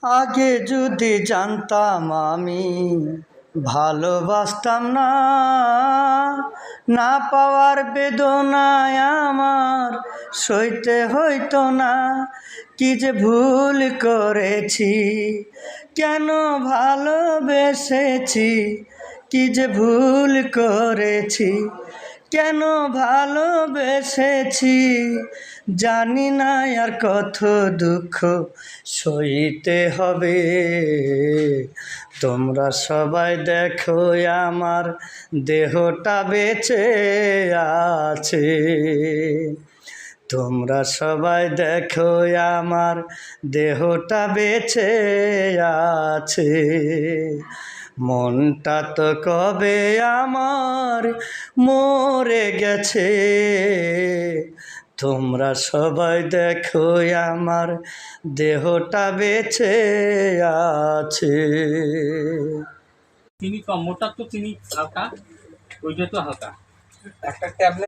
আগে যদি জানতাম আমি ভালোবাসতাম না, না পাওয়ার বেদনায় আমার সইতে হইতো না। কি যে ভুল করেছি, কেন ভালোবেসেছি, কি যে ভুল করেছি, কেন ভালোবেসেছি। জানি না আর কত দুঃখ সইতে হবে। তোমরা সবাই দেখো আমার দেহটা বেঁচে আছে। তোমরা সবাই দেখো আমার দেহটা বেঁচে আছে। মনটা তো কবে আমার মরে গেছে। তোমরা সবাই দেখো আমার দেহটা বেঁচে আছে। চিনি কম, মোটা তো চিনি হালকা, ওইটা তো হালকা। একটা ট্যাবলেট